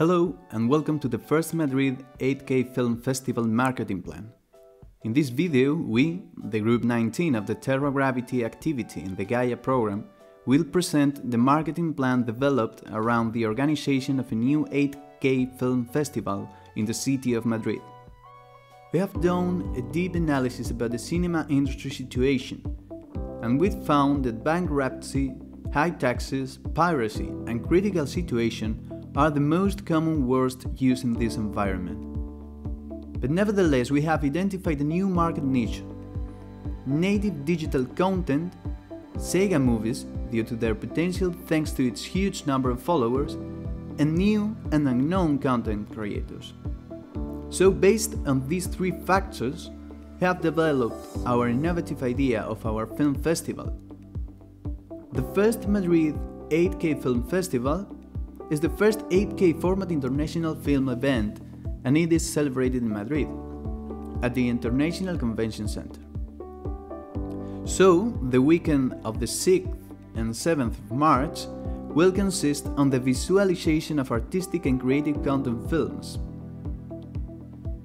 Hello and welcome to the First Madrid 8K Film Festival Marketing Plan. In this video, we, the Group 19 of the Terra Gravity activity in the Gaia program, will present the marketing plan developed around the organization of a new 8K film festival in the city of Madrid. We have done a deep analysis about the cinema industry situation, and we've found that bankruptcy, high taxes, piracy, and critical situation are the most common words used in this environment. But nevertheless, we have identified a new market niche: native digital content, Sega movies due to their potential thanks to its huge number of followers, and new and unknown content creators. So based on these three factors, we have developed our innovative idea of our film festival. The First Madrid 8K Film Festival is the first 8K format international film event, and it is celebrated in Madrid, at the International Convention Center. So, the weekend of the 6th and 7th of March will consist on the visualization of artistic and creative content films.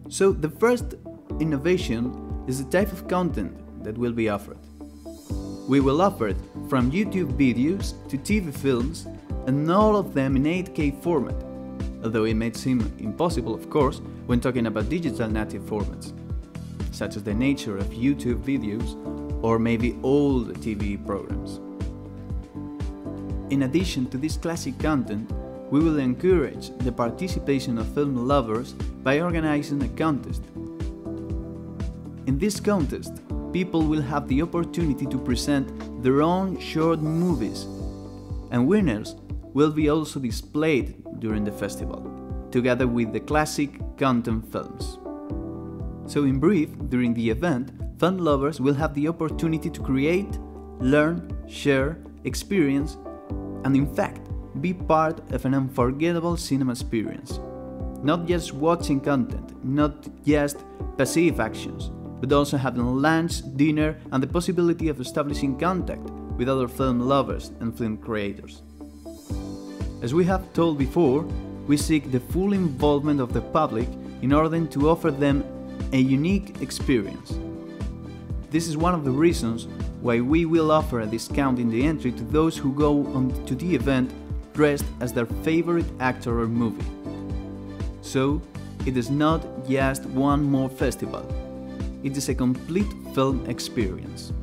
So, the first innovation is the type of content that will be offered. We will offer it from YouTube videos to TV films, and all of them in 8K format, although it may seem impossible, of course, when talking about digital native formats, such as the nature of YouTube videos or maybe old TV programs. In addition to this classic content, we will encourage the participation of film lovers by organizing a contest. In this contest, people will have the opportunity to present their own short movies, and winners will be also displayed during the festival, together with the classic content films. So in brief, during the event, film lovers will have the opportunity to create, learn, share, experience, and in fact, be part of an unforgettable cinema experience. Not just watching content, not just passive actions, but also having lunch, dinner, and the possibility of establishing contact with other film lovers and film creators. As we have told before, we seek the full involvement of the public in order to offer them a unique experience. This is one of the reasons why we will offer a discount in the entry to those who go on to the event dressed as their favorite actor or movie. So, it is not just one more festival, it is a complete film experience.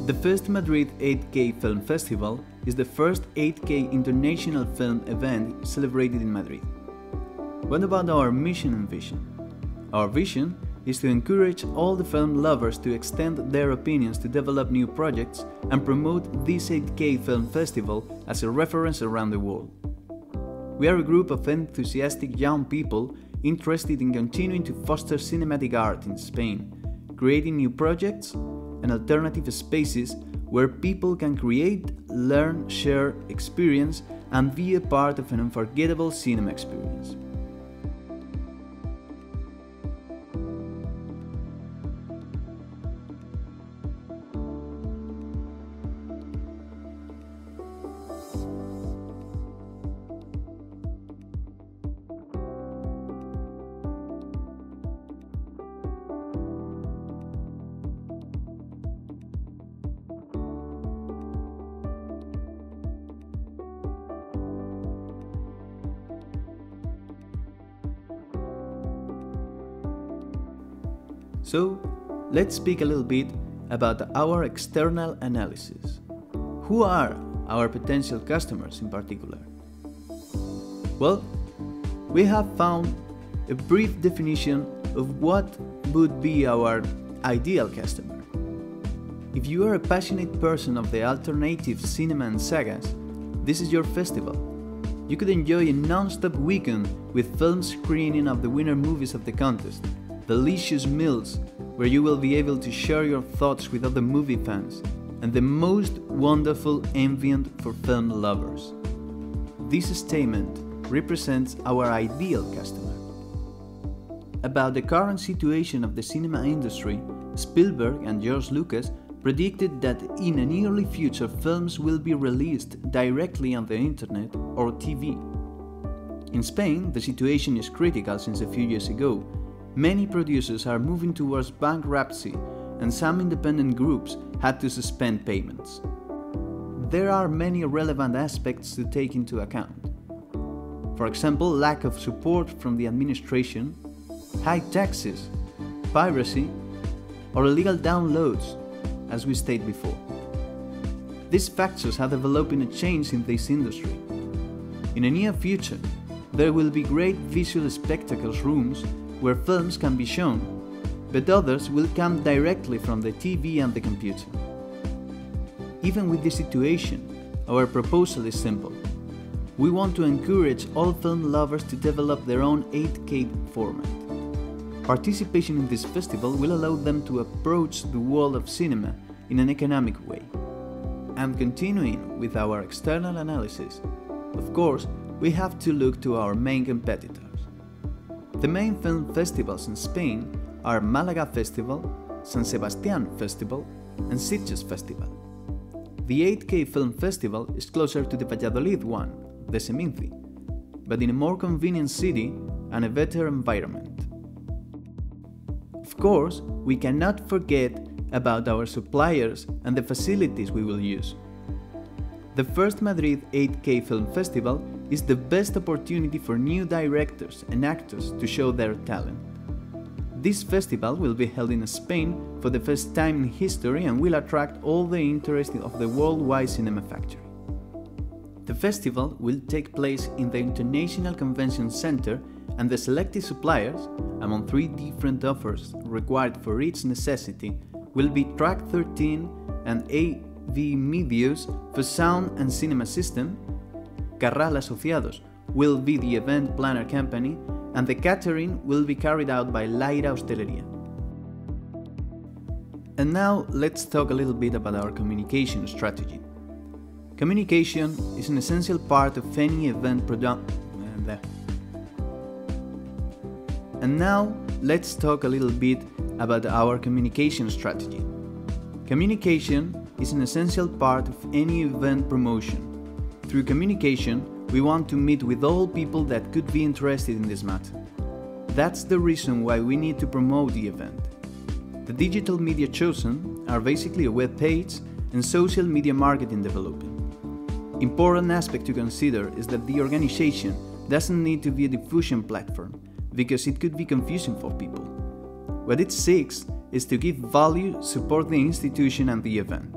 The First Madrid 8K Film Festival is the first 8K international film event celebrated in Madrid. What about our mission and vision? Our vision is to encourage all the film lovers to extend their opinions to develop new projects and promote this 8K Film Festival as a reference around the world. We are a group of enthusiastic young people interested in continuing to foster cinematic art in Spain, creating new projects and alternative spaces where people can create, learn, share, experience, and be a part of an unforgettable cinema experience. So, let's speak a little bit about our external analysis. Who are our potential customers in particular? Well, we have found a brief definition of what would be our ideal customer. If you are a passionate person of the alternative cinema and sagas, this is your festival. You could enjoy a non-stop weekend with film screening of the winner movies of the contest, delicious meals where you will be able to share your thoughts with other movie fans, and the most wonderful ambient for film lovers. This statement represents our ideal customer. About the current situation of the cinema industry, Spielberg and George Lucas predicted that in the nearly future films will be released directly on the internet or TV. In Spain, the situation is critical since a few years ago. Many producers are moving towards bankruptcy and some independent groups had to suspend payments. There are many relevant aspects to take into account. For example, lack of support from the administration, high taxes, piracy, or illegal downloads, as we stated before. These factors are developing a change in this industry. In the near future, there will be great visual spectacles rooms where films can be shown, but others will come directly from the TV and the computer. Even with this situation, our proposal is simple. We want to encourage all film lovers to develop their own 8K format. Participation in this festival will allow them to approach the world of cinema in an economic way. And continuing with our external analysis, of course, we have to look to our main competitors. The main film festivals in Spain are Malaga Festival, San Sebastián Festival, and Sitges Festival. The 8K Film Festival is closer to the Valladolid one, the Seminci, but in a more convenient city and a better environment. Of course, we cannot forget about our suppliers and the facilities we will use. The first Madrid 8K Film Festival is the best opportunity for new directors and actors to show their talent. This festival will be held in Spain for the first time in history and will attract all the interest of the worldwide cinema factory. The festival will take place in the International Convention Center, and the selected suppliers, among 3 different offers required for each necessity, will be Track 13 and AV Medios for sound and cinema system. Carral Asociados will be the event planner company, and the catering will be carried out by Laira Hostelería. And now let's talk a little bit about our communication strategy. Communication is an essential part of any event And now let's talk a little bit about our communication strategy. Communication is an essential part of any event promotion. Through communication, we want to meet with all people that could be interested in this matter. That's the reason why we need to promote the event. The digital media chosen are basically a web page and social media marketing development. Important aspect to consider is that the organization doesn't need to be a diffusion platform, because it could be confusing for people. What it seeks is to give value, support the institution and the event.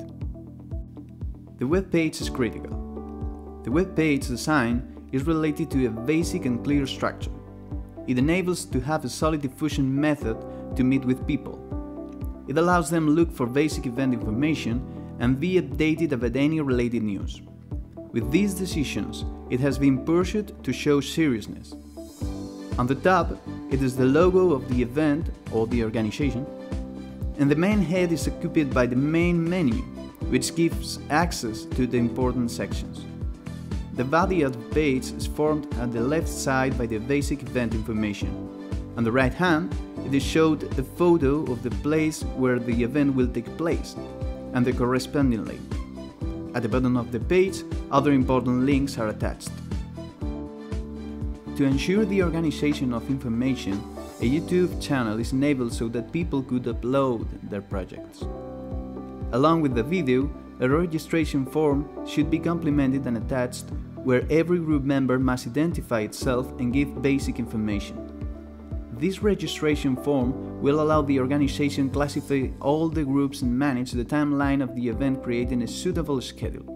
The web page is critical. The web page design is related to a basic and clear structure. It enables to have a solid diffusion method to meet with people. It allows them to look for basic event information and be updated about any related news. With these decisions, it has been pursued to show seriousness. On the top, it is the logo of the event or the organization, and the main head is occupied by the main menu, which gives access to the important sections. The body of the page is formed at the left side by the basic event information. On the right hand, it is showed a photo of the place where the event will take place, and the corresponding link. At the bottom of the page, other important links are attached. To ensure the organization of information, a YouTube channel is enabled so that people could upload their projects. Along with the video, a registration form should be complemented and attached, where every group member must identify itself and give basic information. This registration form will allow the organization to classify all the groups and manage the timeline of the event, creating a suitable schedule.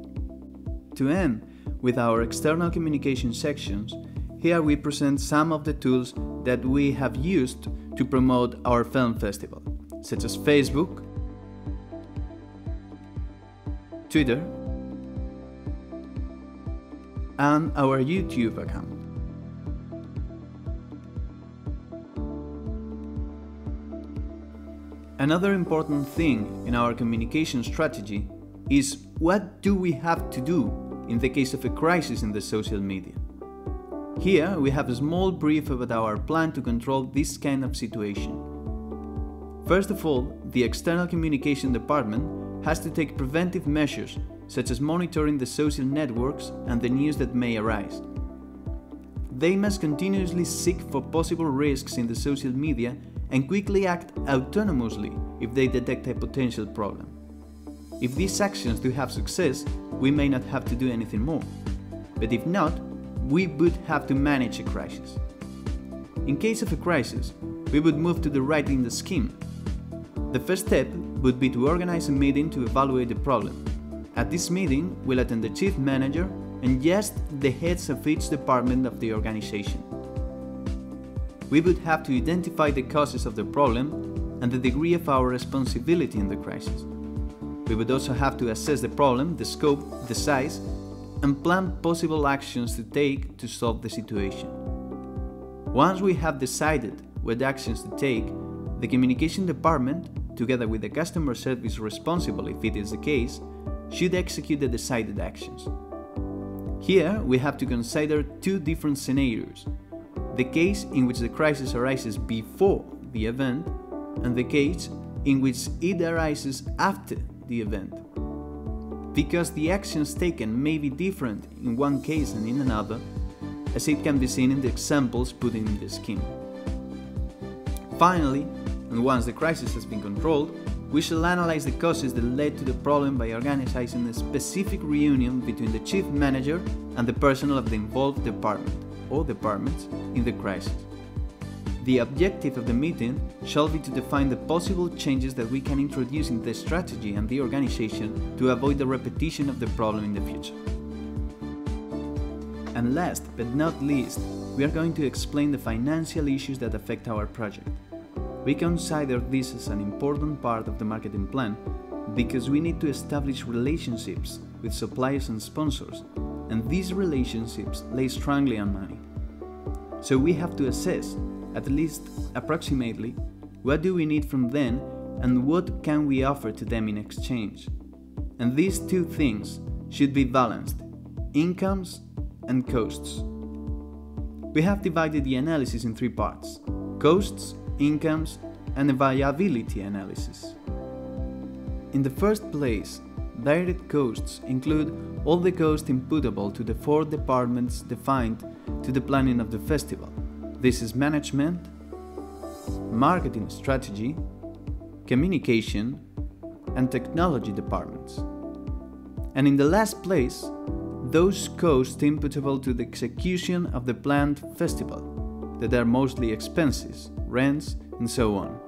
To end with our external communication sections, here we present some of the tools that we have used to promote our film festival, such as Facebook, Twitter, and our YouTube account. Another important thing in our communication strategy is what do we have to do in the case of a crisis in the social media. Here we have a small brief about our plan to control this kind of situation. First of all, the external communication department has to take preventive measures, such as monitoring the social networks and the news that may arise. They must continuously seek for possible risks in the social media and quickly act autonomously if they detect a potential problem. If these actions do have success, we may not have to do anything more. But if not, we would have to manage a crisis. In case of a crisis, we would move to the right in the scheme. The first step would be to organize a meeting to evaluate the problem. At this meeting, we'll attend the chief manager and just the heads of each department of the organization. We would have to identify the causes of the problem and the degree of our responsibility in the crisis. We would also have to assess the problem, the scope, the size, and plan possible actions to take to solve the situation. Once we have decided what actions to take, the communication department, together with the customer service responsible if it is the case, should execute the decided actions. Here we have to consider two different scenarios: the case in which the crisis arises before the event and the case in which it arises after the event. Because the actions taken may be different in one case and in another, as it can be seen in the examples put in the scheme. Finally, and once the crisis has been controlled, we shall analyze the causes that led to the problem by organizing a specific reunion between the chief manager and the personnel of the involved department or departments in the crisis. The objective of the meeting shall be to define the possible changes that we can introduce in the strategy and the organization to avoid the repetition of the problem in the future. And last but not least, we are going to explain the financial issues that affect our project. We consider this as an important part of the marketing plan because we need to establish relationships with suppliers and sponsors, and these relationships lay strongly on money. So we have to assess, at least approximately, what do we need from them and what can we offer to them in exchange. And these two things should be balanced: incomes and costs. We have divided the analysis in three parts: costs, incomes, and a viability analysis. In the first place, direct costs include all the costs imputable to the four departments defined to the planning of the festival. This is management, marketing strategy, communication, and technology departments. And in the last place, those costs imputable to the execution of the planned festival, that are mostly expenses, rents, and so on.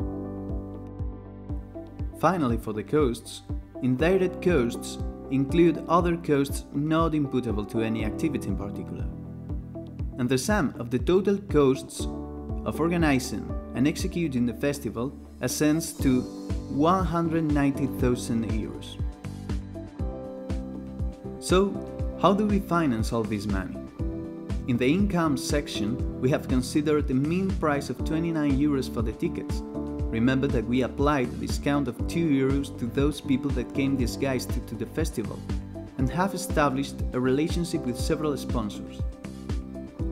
Finally, for the costs, indirect costs include other costs not imputable to any activity in particular. And the sum of the total costs of organizing and executing the festival ascends to 190,000 euros. So, how do we finance all this money? In the income section, we have considered a mean price of 29 euros for the tickets. Remember that we applied a discount of 2 euros to those people that came disguised to the festival, and have established a relationship with several sponsors.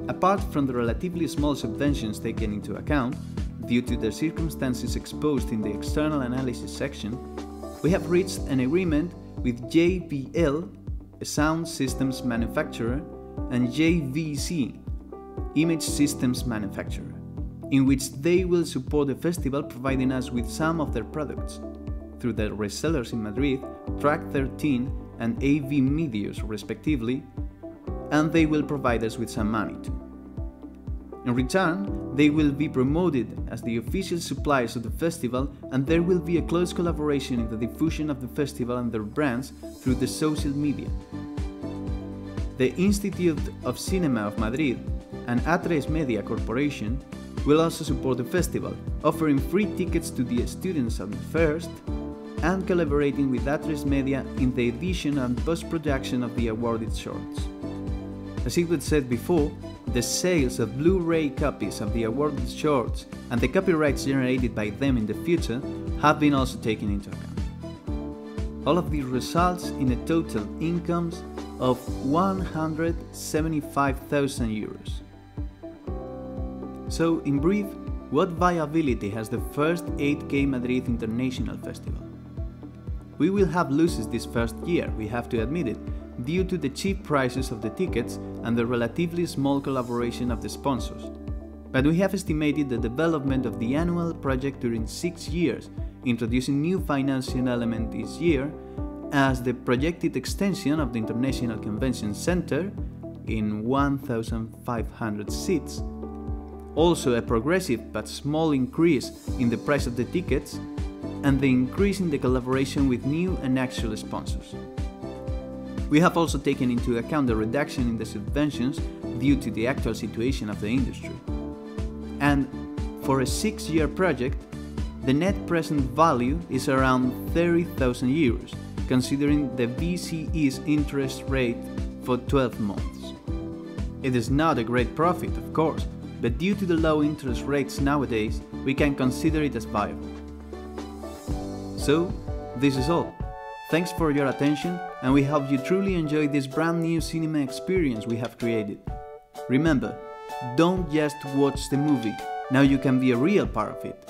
Apart from the relatively small subventions taken into account, due to the circumstances exposed in the external analysis section, we have reached an agreement with JBL, a sound systems manufacturer, and JVC, image systems manufacturer, in which they will support the festival providing us with some of their products through their resellers in Madrid, Track 13 and AV Medios respectively, and they will provide us with some money too. In return, they will be promoted as the official suppliers of the festival, and there will be a close collaboration in the diffusion of the festival and their brands through the social media. The Institute of Cinema of Madrid and A3 Media Corporation will also support the festival, offering free tickets to the students on the first and collaborating with A3 Media in the edition and post-production of the awarded shorts. As it was said before, the sales of Blu-ray copies of the awarded shorts and the copyrights generated by them in the future have been also taken into account. All of these results in a total incomes of 175,000 euros. So, in brief, what viability has the first 8K Madrid International Festival? We will have losses this first year, we have to admit it, due to the cheap prices of the tickets and the relatively small collaboration of the sponsors. But we have estimated the development of the annual project during 6 years, introducing new financing element this year, as the projected extension of the International Convention Center in 1,500 seats, also a progressive but small increase in the price of the tickets, and the increase in the collaboration with new and actual sponsors. We have also taken into account the reduction in the subventions due to the actual situation of the industry. And for a 6-year project, the net present value is around 30,000 euros, considering the BCE's interest rate for 12 months. It is not a great profit, of course, but due to the low interest rates nowadays, we can consider it as viable. So, this is all. Thanks for your attention, and we hope you truly enjoy this brand new cinema experience we have created. Remember, don't just watch the movie, now you can be a real part of it.